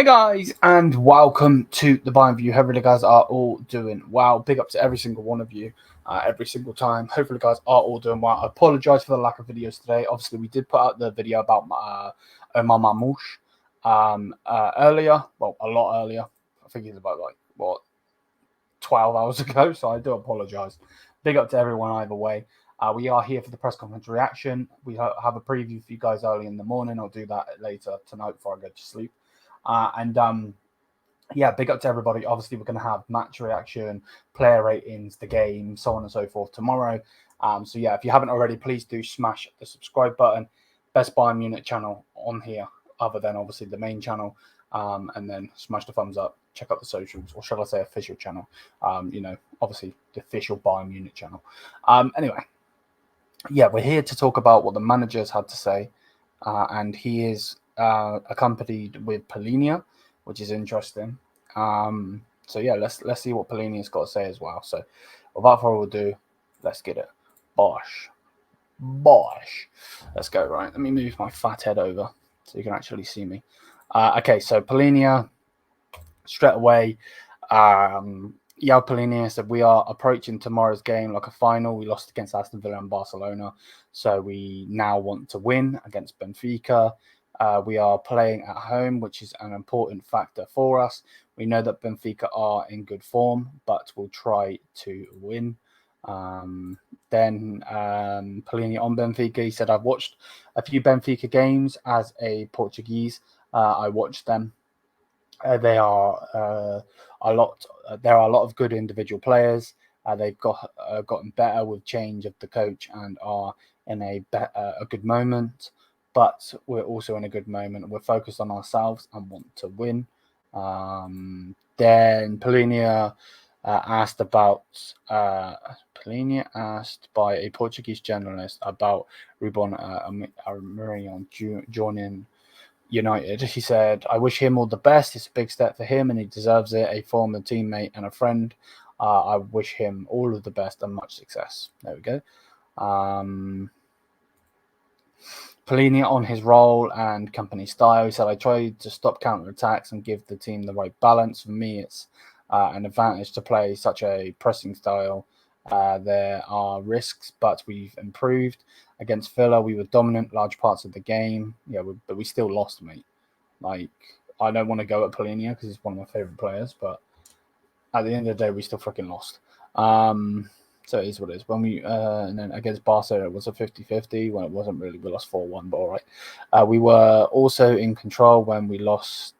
Hey guys, and welcome to the Bayern View. Hopefully you guys are all doing well. Big up to every single one of you, every single time. Hopefully you guys are all doing well. I apologise for the lack of videos today. Obviously, we did put out the video about Omar Marmoush earlier. Well, a lot earlier. I think it's about 12 hours ago, so I do apologise. Big up to everyone either way. We are here for the press conference reaction. We have a preview for you guys early in the morning. I'll do that later tonight before I go to sleep. Yeah, big up to everybody. Obviously, we're going to have match reaction, player ratings, the game, so on and so forth tomorrow. So yeah, if you haven't already, please do smash the subscribe button. Best Bayern Munich channel on here, other than obviously the main channel. And then smash the thumbs up. Check out the socials, or shall I say official channel. Obviously the official Bayern Munich channel. Anyway, yeah, we're here to talk about what the managers had to say. And he is accompanied with Polinia, which is interesting. So yeah, let's see what Polinia's got to say as well. So without further ado, let's get it. Bosh. Let's go. Right, let me move my fat head over so you can actually see me. Okay, so Polinia straight away. Polinia said, we are approaching tomorrow's game like a final. We lost against Aston Villa and Barcelona, so we now want to win against Benfica. We are playing at home, which is an important factor for us. We know that Benfica are in good form, but we'll try to win. Then Polinia on Benfica, he said, I've watched a few Benfica games as a Portuguese. I watched them. They are a lot. There are a lot of good individual players. They've gotten better with change of the coach and are in a good moment. But we're also in a good moment. We're focused on ourselves and want to win. Then Polinia asked by a Portuguese journalist about Ruben Amorim joining United. He said, I wish him all the best. It's a big step for him and he deserves it. A former teammate and a friend. I wish him all of the best and much success. There we go. Polinia on his role and company style. He said, I tried to stop counter-attacks and give the team the right balance. For me, it's an advantage to play such a pressing style. There are risks, but we've improved. Against Villa, we were dominant large parts of the game. Yeah, but we still lost, mate. Like, I don't want to go at Polinia because he's one of my favourite players, but at the end of the day, we still freaking lost. So it is what it is. When we and then against Barcelona, it was a 50-50. Well, it wasn't really. We lost 4-1, but all right. We were also in control when we lost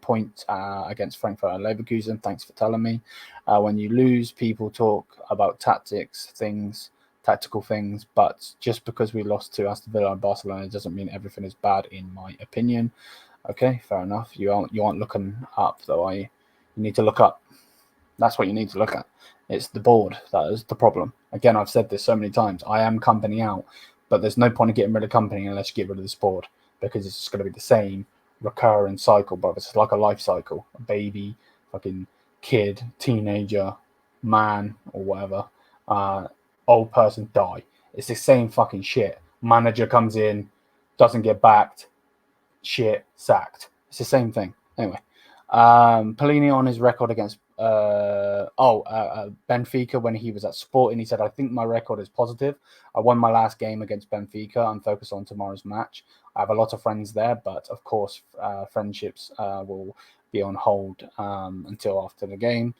point against Frankfurt and Leverkusen. Thanks for telling me. When you lose, people talk about tactical things, but just because we lost to Aston Villa and Barcelona doesn't mean everything is bad, in my opinion. Okay, fair enough. You aren't looking up though, are you? You need to look up. That's what you need to look at. It's the board that is the problem. Again, I've said this so many times. I am Kompany out, but there's no point in getting rid of Kompany unless you get rid of this board, because it's just going to be the same recurring cycle, bro. It's like a life cycle. A baby, fucking kid, teenager, man, or whatever. Old person, die. It's the same fucking shit. Manager comes in, doesn't get backed, shit, sacked. It's the same thing. Anyway, Polini on his record against Benfica when he was at Sporting, he said, I think my record is positive. I won my last game against Benfica. I'm focused on tomorrow's match. I have a lot of friends there, but of course, friendships will be on hold until after the game.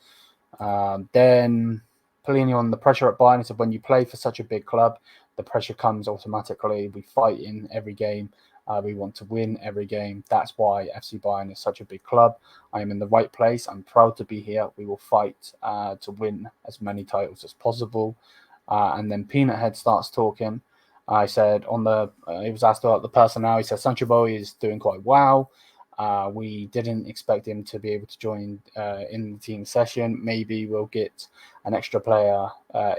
Then Polini on the pressure at Bayern, he said, when you play for such a big club, the pressure comes automatically. We fight in every game. We want to win every game. That's why FC Bayern is such a big club. I am in the right place. I'm proud to be here. We will fight to win as many titles as possible. And then Peanut Head starts talking. I said he was asked about the personnel. He said Sancho Boy is doing quite well. We didn't expect him to be able to join in the team session. Maybe we'll get an extra player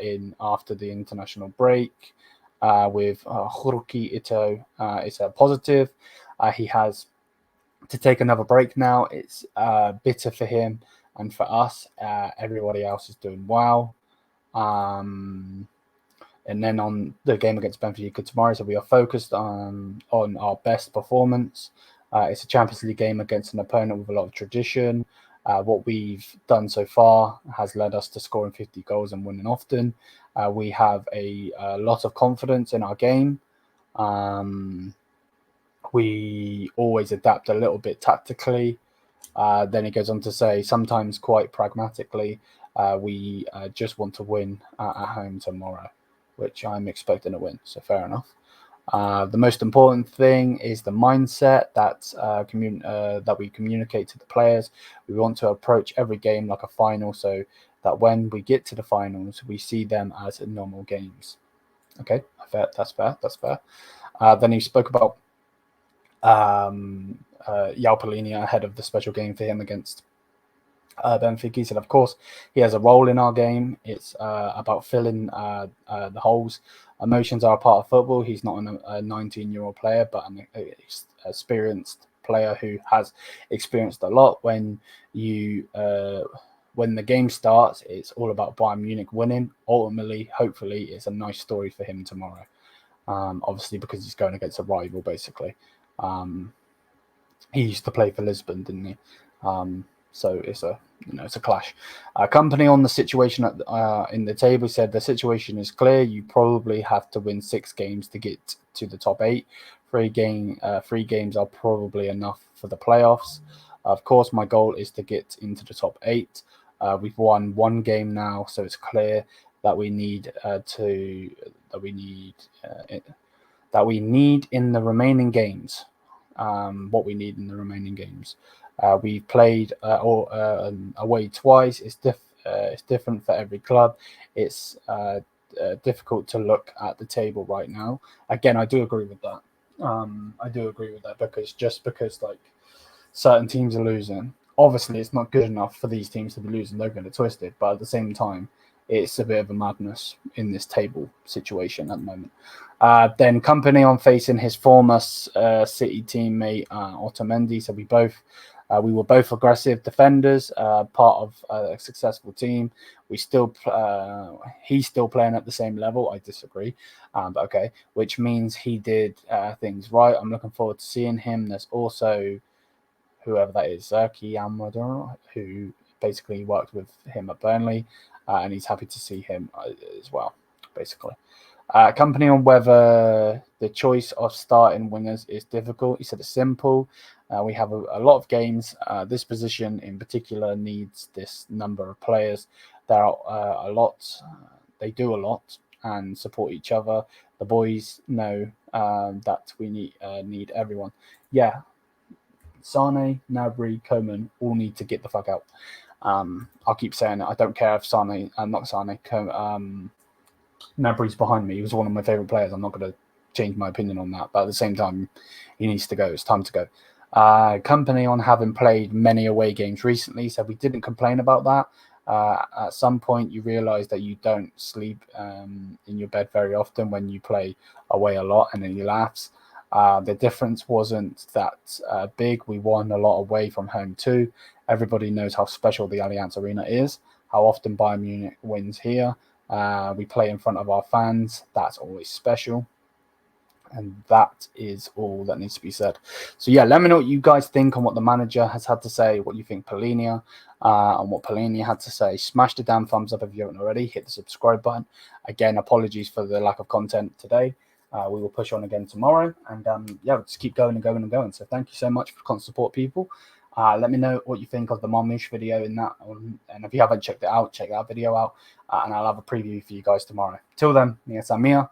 in after the international break. With Haruki Ito, it's a positive. He has to take another break now. It's bitter for him and for us. Everybody else is doing well. And then on the game against Benfica tomorrow, so we are focused on our best performance. It's a Champions League game against an opponent with a lot of tradition. What we've done so far has led us to scoring 50 goals and winning often. We have a lot of confidence in our game. We always adapt a little bit tactically. Then he goes on to say, sometimes quite pragmatically, we just want to win at home tomorrow, which I'm expecting to win. So fair enough. The most important thing is the mindset that we communicate to the players. We want to approach every game like a final, so that when we get to the finals, we see them as normal games. Okay, that's fair. Then he spoke about Pellegrini ahead of the special game for him against Benfica. He said, of course, he has a role in our game. It's about filling the holes. Emotions are a part of football. He's not a 19-year-old player, but an experienced player who has experienced a lot. When the game starts, it's all about Bayern Munich winning. Ultimately, hopefully, it's a nice story for him tomorrow. Obviously, because he's going against a rival, basically. He used to play for Lisbon, didn't he? So it's a clash. Kompany on the situation in the table said the situation is clear. You probably have to win 6 games to get to the top 8. 3 games are probably enough for the playoffs. Of course, my goal is to get into the top 8. We've won 1 game now, so it's clear that we need in the remaining games. What we need in the remaining games. We've played away twice. It's different for every club. It's difficult to look at the table right now. Again, I do agree with that. Because like certain teams are losing. Obviously, it's not good enough for these teams to be losing. They're going to twist it, but at the same time, it's a bit of a madness in this table situation at the moment. Then Kompany on facing his former City teammate Otamendi. So we were both aggressive defenders, part of a successful team. He's still playing at the same level. I disagree, but okay. Which means he did things right. I'm looking forward to seeing him. There's also whoever that is, Zerki Amador, who basically worked with him at Burnley, and he's happy to see him as well, basically. Kompany on whether the choice of starting wingers is difficult. He said it's simple. We have a lot of games. This position in particular needs this number of players. There are a lot. They do a lot and support each other. The boys know that we need everyone. Yeah, Sane, Gnabry, Coman all need to get the fuck out. I'll keep saying it. I don't care if Gnabry's behind me. He was one of my favourite players. I'm not going to change my opinion on that. But at the same time, he needs to go. It's time to go. Kompany on having played many away games recently, so we didn't complain about that. At some point, you realise that you don't sleep in your bed very often when you play away a lot, and then you laughs. The difference wasn't that big. We won a lot away from home too. Everybody knows how special the Allianz Arena is, how often Bayern Munich wins here. We play in front of our fans. That's always special. And that is all that needs to be said. So yeah, let me know what you guys think on what the manager has had to say, what you think Pellegrini and what Pellegrini had to say. Smash the damn thumbs up if you haven't already. Hit the subscribe button. Again, apologies for the lack of content today. We will push on again tomorrow. And we'll just keep going and going and going. So thank you so much for constant support, people. Let me know what you think of the Marmouche video in that. And if you haven't checked it out, check that video out. And I'll have a preview for you guys tomorrow. Till then, Mia Samia.